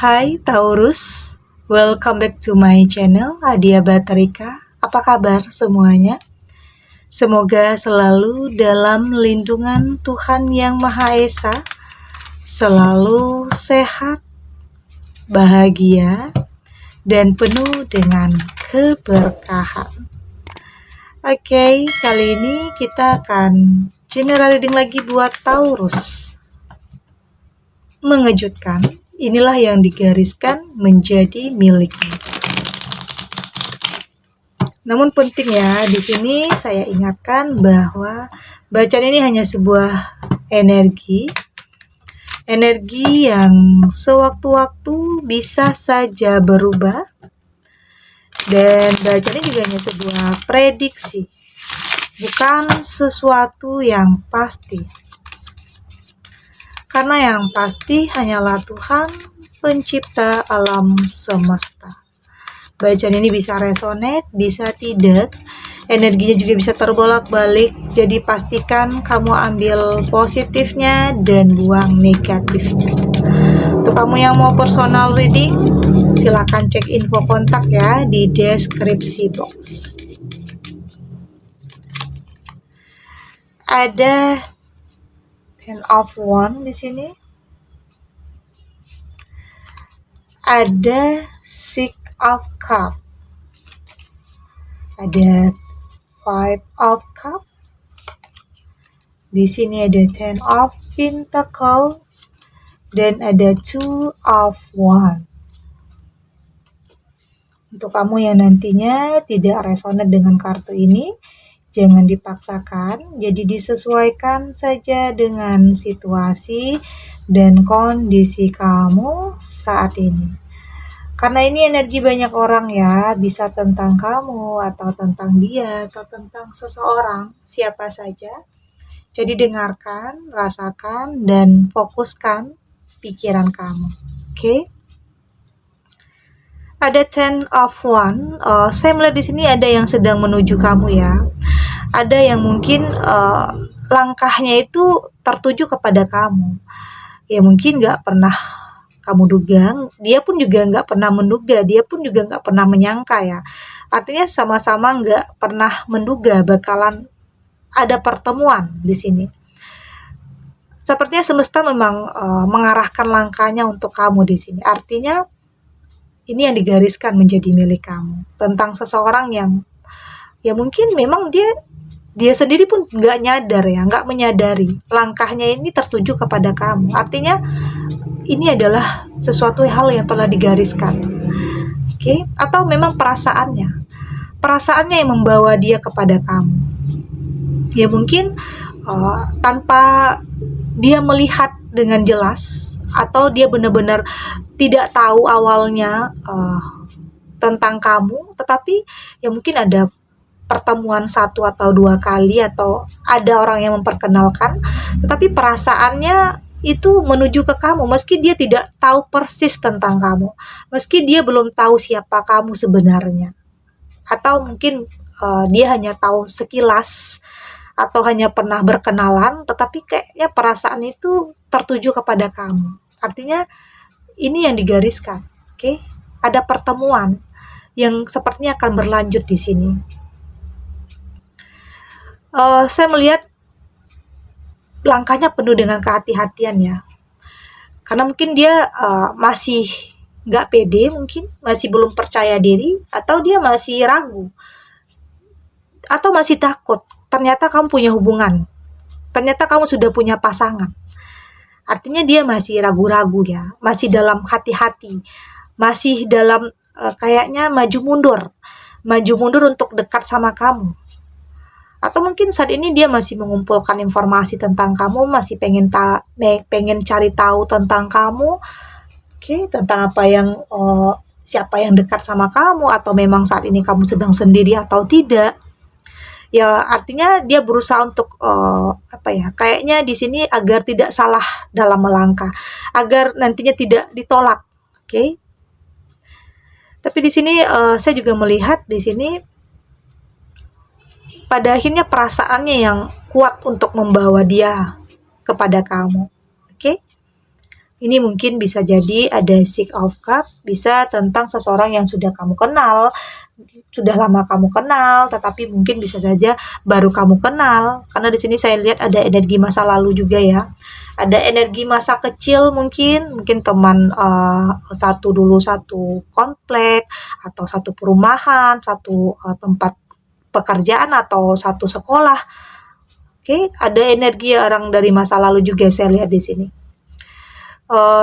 Hai Taurus, welcome back to my channel Adia Batarika. Apa kabar semuanya? Semoga selalu dalam lindungan Tuhan Yang Maha Esa, selalu sehat, bahagia, dan penuh dengan keberkahan. Oke, kali ini kita akan general reading lagi buat Taurus. Mengejutkan, inilah yang digariskan menjadi milikmu. Namun penting ya, di sini saya ingatkan bahwa bacaan ini hanya sebuah energi yang sewaktu-waktu bisa saja berubah, dan bacaan ini juga hanya sebuah prediksi, bukan sesuatu yang pasti. Karena yang pasti hanyalah Tuhan, pencipta alam semesta. Bacaan ini bisa resonate, bisa tidak. Energinya juga bisa terbolak-balik. Jadi pastikan kamu ambil positifnya dan buang negatifnya. Untuk kamu yang mau personal reading, silakan cek info kontak ya di deskripsi box. Ada Ten of Wands di sini. Ada Six of Cups. Ada Five of Cups. Di sini ada Ten of Pentacles dan ada Two of Wands. Untuk kamu yang nantinya tidak resonate dengan kartu ini, jangan dipaksakan, jadi disesuaikan saja dengan situasi dan kondisi kamu saat ini. Karena ini energi banyak orang ya, bisa tentang kamu, atau tentang dia, atau tentang seseorang, siapa saja. Jadi dengarkan, rasakan, dan fokuskan pikiran kamu. Oke? Ada Ten of Wands. Saya melihat di sini ada yang sedang menuju kamu ya. Ada yang mungkin langkahnya itu tertuju kepada kamu. Ya mungkin gak pernah kamu duga, dia pun juga gak pernah menduga, dia pun juga gak pernah menyangka ya. Artinya sama-sama gak pernah menduga bakalan ada pertemuan di sini. Sepertinya semesta memang mengarahkan langkahnya untuk kamu di sini. Artinya ini yang digariskan menjadi milik kamu. Tentang seseorang yang ya mungkin memang dia sendiri pun nggak nyadar ya, nggak menyadari langkahnya ini tertuju kepada kamu. Artinya ini adalah sesuatu hal yang telah digariskan. Oke? Atau memang perasaannya yang membawa dia kepada kamu. Ya mungkin tanpa dia melihat dengan jelas, atau dia benar-benar tidak tahu awalnya tentang kamu, tetapi ya mungkin ada pertemuan 1 atau 2 kali, atau ada orang yang memperkenalkan, tetapi perasaannya itu menuju ke kamu, meski dia tidak tahu persis tentang kamu, meski dia belum tahu siapa kamu sebenarnya, atau mungkin dia hanya tahu sekilas, atau hanya pernah berkenalan, tetapi kayaknya perasaan itu tertuju kepada kamu. Artinya ini yang digariskan, oke? Ada pertemuan yang sepertinya akan berlanjut di sini. Saya melihat langkahnya penuh dengan kehati-hatian ya, karena mungkin dia masih nggak pede, mungkin masih belum percaya diri, atau dia masih ragu, atau masih takut. Ternyata kamu punya hubungan, ternyata kamu sudah punya pasangan. Artinya dia masih ragu-ragu ya, masih dalam hati-hati, masih dalam kayaknya maju mundur untuk dekat sama kamu. Atau mungkin saat ini dia masih mengumpulkan informasi tentang kamu, masih pengen cari tahu tentang kamu, tentang apa yang siapa yang dekat sama kamu, atau memang saat ini kamu sedang sendiri atau tidak. Ya artinya dia berusaha untuk kayaknya di sini agar tidak salah dalam melangkah, agar nantinya tidak ditolak. Tapi di sini saya juga melihat di sini pada akhirnya perasaannya yang kuat untuk membawa dia kepada kamu. Ini mungkin bisa jadi ada Six of Cups, bisa tentang seseorang yang sudah kamu kenal, sudah lama kamu kenal, tetapi mungkin bisa saja baru kamu kenal. Karena di sini saya lihat ada energi masa lalu juga ya. Ada energi masa kecil mungkin teman satu komplek atau satu perumahan, satu tempat pekerjaan atau satu sekolah. Oke, ada energi orang dari masa lalu juga saya lihat di sini.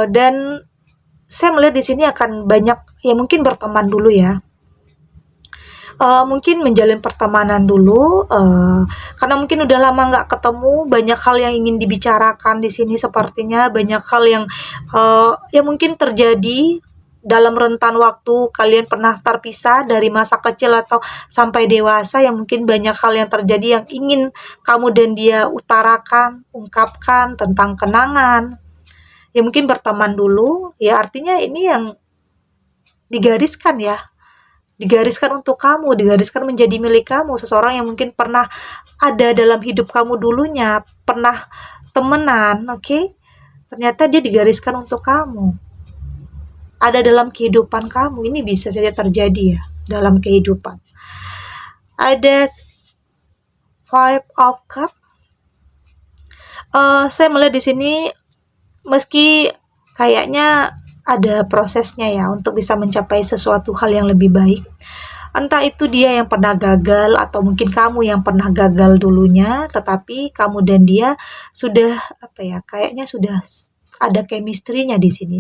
Dan saya melihat di sini akan banyak ya mungkin berteman dulu ya. Mungkin menjalin pertemanan dulu, karena mungkin udah lama nggak ketemu, banyak hal yang ingin dibicarakan di sini sepertinya, banyak hal yang, yang mungkin terjadi dalam rentan waktu kalian pernah terpisah dari masa kecil atau sampai dewasa, yang mungkin banyak hal yang terjadi yang ingin kamu dan dia utarakan, ungkapkan tentang kenangan. Ya mungkin berteman dulu, ya artinya ini yang digariskan ya, digariskan untuk kamu, digariskan menjadi milik kamu, seseorang yang mungkin pernah ada dalam hidup kamu dulunya, pernah temenan, oke? Ternyata dia digariskan untuk kamu. Ada dalam kehidupan kamu, ini bisa saja terjadi ya, dalam kehidupan. Ada Five of Cup. Saya melihat di sini, meski kayaknya ada prosesnya ya untuk bisa mencapai sesuatu hal yang lebih baik. Entah itu dia yang pernah gagal atau mungkin kamu yang pernah gagal dulunya, tetapi kamu dan dia sudah kayaknya sudah ada chemistry-nya di sini.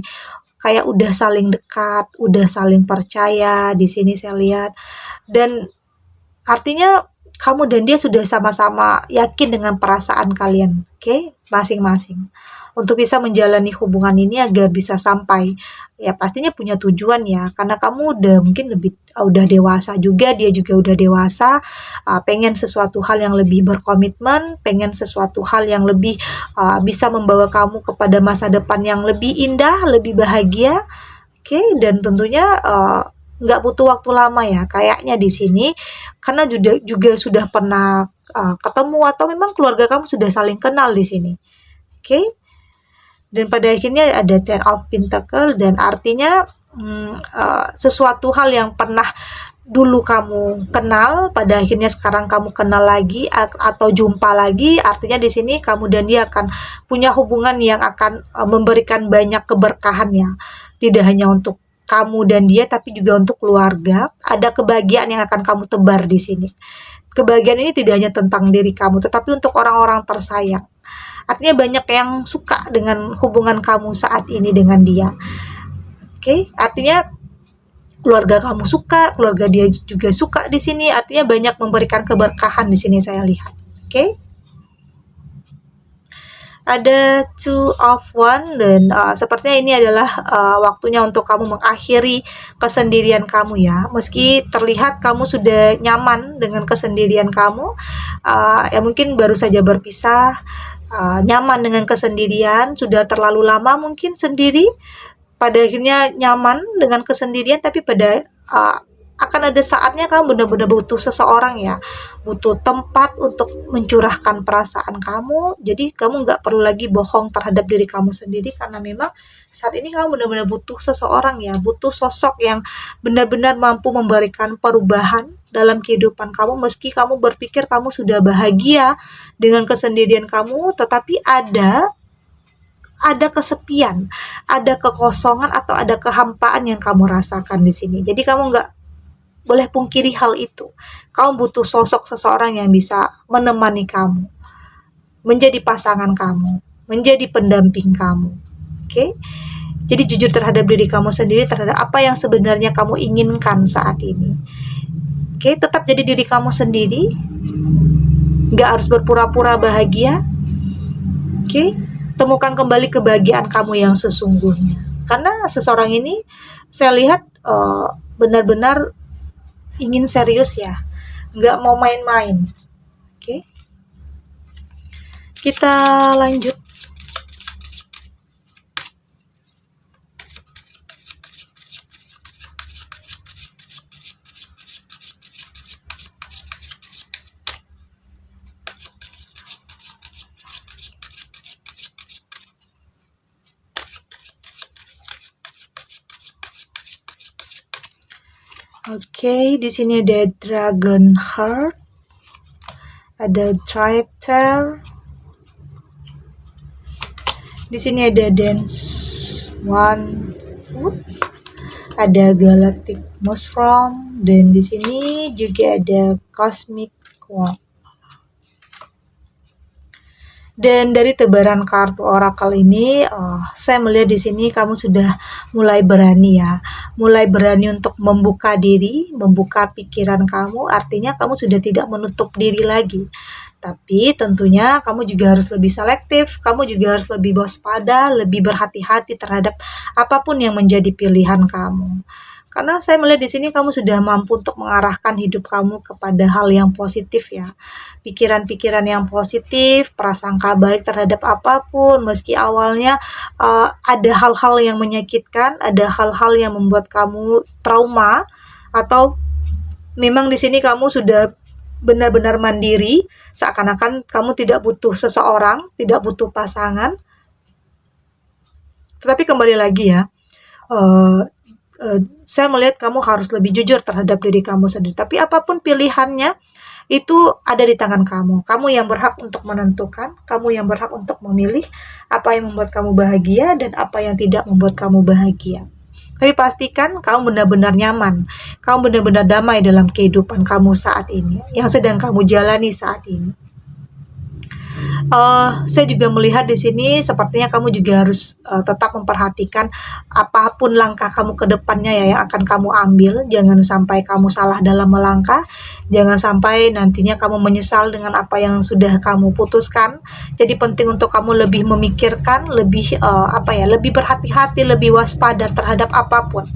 Kayak udah saling dekat, udah saling percaya di sini saya lihat. Dan artinya kamu dan dia sudah sama-sama yakin dengan perasaan kalian, oke? Masing-masing. Untuk bisa menjalani hubungan ini agar bisa sampai, ya pastinya punya tujuan ya, karena kamu udah dewasa juga, dia juga udah dewasa, pengen sesuatu hal yang lebih berkomitmen, pengen sesuatu hal yang lebih bisa membawa kamu kepada masa depan yang lebih indah, lebih bahagia, oke? Dan tentunya nggak butuh waktu lama ya kayaknya di sini, karena juga sudah pernah ketemu atau memang keluarga kamu sudah saling kenal di sini, oke? Dan pada akhirnya ada Ten of Pentacle, dan artinya sesuatu hal yang pernah dulu kamu kenal, pada akhirnya sekarang kamu kenal lagi atau jumpa lagi, artinya di sini kamu dan dia akan punya hubungan yang akan memberikan banyak keberkahan ya, tidak hanya untuk kamu dan dia tapi juga untuk keluarga. Ada kebahagiaan yang akan kamu tebar di sini. Kebahagiaan ini tidak hanya tentang diri kamu, tetapi untuk orang-orang tersayang. Artinya banyak yang suka dengan hubungan kamu saat ini dengan dia. Oke, artinya keluarga kamu suka, keluarga dia juga suka di sini. Artinya banyak memberikan keberkahan di sini saya lihat. Oke. Ada Two of One, dan sepertinya ini adalah waktunya untuk kamu mengakhiri kesendirian kamu ya. Meski terlihat kamu sudah nyaman dengan kesendirian kamu, ya mungkin baru saja berpisah, nyaman dengan kesendirian, sudah terlalu lama mungkin sendiri, pada akhirnya nyaman dengan kesendirian, tapi pada akan ada saatnya kamu benar-benar butuh seseorang ya, butuh tempat untuk mencurahkan perasaan kamu. Jadi kamu nggak perlu lagi bohong terhadap diri kamu sendiri, karena memang saat ini kamu benar-benar butuh seseorang ya, butuh sosok yang benar-benar mampu memberikan perubahan dalam kehidupan kamu. Meski kamu berpikir kamu sudah bahagia dengan kesendirian kamu, tetapi ada kesepian, ada kekosongan atau ada kehampaan yang kamu rasakan di sini. Jadi kamu nggak boleh pungkiri hal itu. Kamu butuh sosok seseorang yang bisa menemani kamu, menjadi pasangan kamu, menjadi pendamping kamu. Oke? Jadi jujur terhadap diri kamu sendiri, terhadap apa yang sebenarnya kamu inginkan saat ini. Oke, tetap jadi diri kamu sendiri. Nggak harus berpura-pura bahagia. Oke? Temukan kembali kebahagiaan kamu yang sesungguhnya. Karena seseorang ini saya lihat benar-benar ingin serius ya, nggak mau main-main. Oke, kita lanjut. Oke, di sini ada Dragon Heart, ada Tripter. Di sini ada Dance One Foot, ada Galactic Mushroom, dan di sini juga ada Cosmic Quark. Dan dari tebaran kartu oracle ini, saya melihat di sini kamu sudah mulai berani ya, mulai berani untuk membuka diri, membuka pikiran kamu. Artinya kamu sudah tidak menutup diri lagi. Tapi tentunya kamu juga harus lebih selektif, kamu juga harus lebih waspada, lebih berhati-hati terhadap apapun yang menjadi pilihan kamu. Karena saya melihat di sini kamu sudah mampu untuk mengarahkan hidup kamu kepada hal yang positif ya. Pikiran-pikiran yang positif, prasangka baik terhadap apapun, meski awalnya ada hal-hal yang menyakitkan, ada hal-hal yang membuat kamu trauma, atau memang di sini kamu sudah benar-benar mandiri, seakan-akan kamu tidak butuh seseorang, tidak butuh pasangan. Tetapi kembali lagi ya, saya melihat kamu harus lebih jujur terhadap diri kamu sendiri. Tapi apapun pilihannya, itu ada di tangan kamu. Kamu yang berhak untuk menentukan, kamu yang berhak untuk memilih apa yang membuat kamu bahagia dan apa yang tidak membuat kamu bahagia. Tapi pastikan kamu benar-benar nyaman, kamu benar-benar damai dalam kehidupan kamu saat ini, yang sedang kamu jalani saat ini. Saya juga melihat di sini sepertinya kamu juga harus tetap memperhatikan apapun langkah kamu ke depannya ya yang akan kamu ambil. Jangan sampai kamu salah dalam melangkah, jangan sampai nantinya kamu menyesal dengan apa yang sudah kamu putuskan. Jadi penting untuk kamu lebih memikirkan, lebih lebih berhati-hati, lebih waspada terhadap apapun.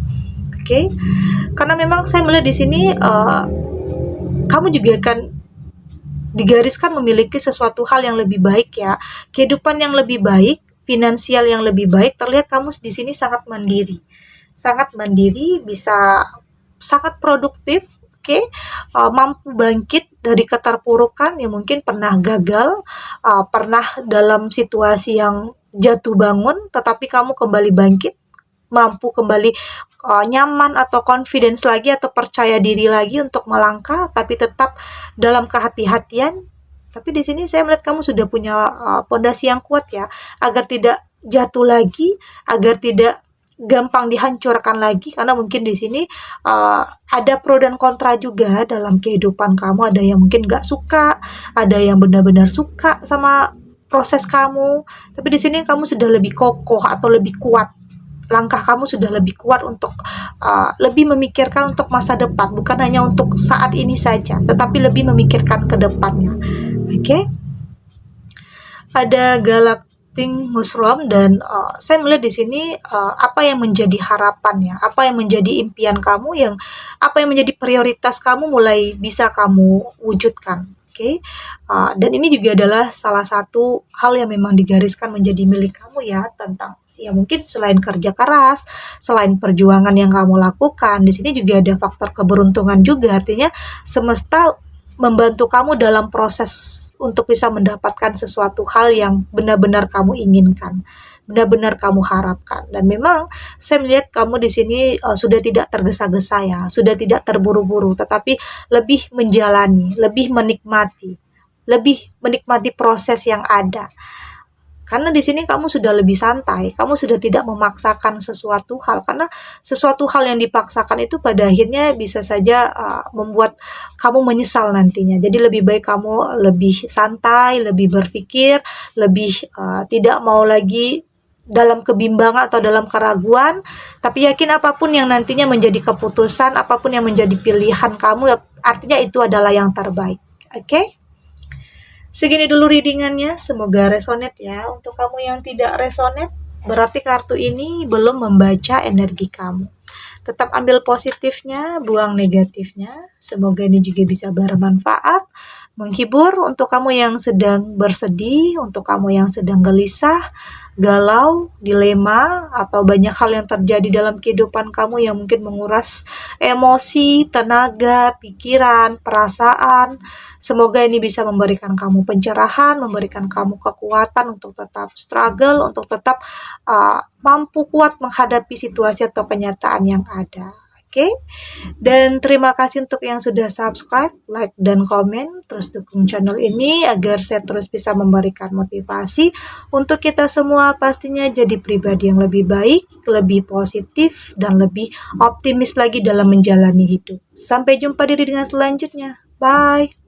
Oke? Karena memang saya melihat di sini kamu juga akan digariskan memiliki sesuatu hal yang lebih baik ya, kehidupan yang lebih baik, finansial yang lebih baik. Terlihat kamu di sini sangat mandiri, bisa sangat produktif, oke? Mampu bangkit dari keterpurukan yang mungkin pernah gagal, pernah dalam situasi yang jatuh bangun, tetapi kamu kembali bangkit, mampu kembali nyaman atau confidence lagi atau percaya diri lagi untuk melangkah, tapi tetap dalam kehati-hatian. Tapi di sini saya melihat kamu sudah punya pondasi yang kuat ya, agar tidak jatuh lagi, agar tidak gampang dihancurkan lagi. Karena mungkin di sini ada pro dan kontra juga dalam kehidupan kamu. Ada yang mungkin gak suka, ada yang benar-benar suka sama proses kamu. Tapi di sini kamu sudah lebih kokoh atau lebih kuat, langkah kamu sudah lebih kuat untuk lebih memikirkan untuk masa depan, bukan hanya untuk saat ini saja, tetapi lebih memikirkan ke depannya. Oke? Ada Galactic Mushroom dan saya melihat di sini apa yang menjadi harapannya, apa yang menjadi impian kamu, apa yang menjadi prioritas kamu mulai bisa kamu wujudkan. Oke? Dan ini juga adalah salah satu hal yang memang digariskan menjadi milik kamu ya, tentang ya mungkin selain kerja keras, selain perjuangan yang kamu lakukan, di sini juga ada faktor keberuntungan juga. Artinya semesta membantu kamu dalam proses untuk bisa mendapatkan sesuatu hal yang benar-benar kamu inginkan, benar-benar kamu harapkan. Dan memang saya melihat kamu di sini sudah tidak tergesa-gesa ya, sudah tidak terburu-buru, tetapi lebih menjalani, lebih menikmati proses yang ada. Karena di sini kamu sudah lebih santai, kamu sudah tidak memaksakan sesuatu hal, karena sesuatu hal yang dipaksakan itu pada akhirnya bisa saja membuat kamu menyesal nantinya. Jadi lebih baik kamu lebih santai, lebih berpikir, lebih tidak mau lagi dalam kebimbangan atau dalam keraguan, tapi yakin apapun yang nantinya menjadi keputusan, apapun yang menjadi pilihan kamu, artinya itu adalah yang terbaik. Oke? Segini dulu readingannya, semoga resonate ya. Untuk kamu yang tidak resonate, berarti kartu ini belum membaca energi kamu. Tetap ambil positifnya, buang negatifnya. Semoga ini juga bisa bermanfaat, menghibur untuk kamu yang sedang bersedih, untuk kamu yang sedang gelisah, galau, dilema, atau banyak hal yang terjadi dalam kehidupan kamu yang mungkin menguras emosi, tenaga, pikiran, perasaan. Semoga ini bisa memberikan kamu pencerahan, memberikan kamu kekuatan untuk tetap struggle, untuk tetap mampu kuat menghadapi situasi atau kenyataan yang ada. Oke. Dan terima kasih untuk yang sudah subscribe, like, dan komen. Terus dukung channel ini agar saya terus bisa memberikan motivasi untuk kita semua pastinya jadi pribadi yang lebih baik, lebih positif, dan lebih optimis lagi dalam menjalani hidup. Sampai jumpa di readingan selanjutnya. Bye.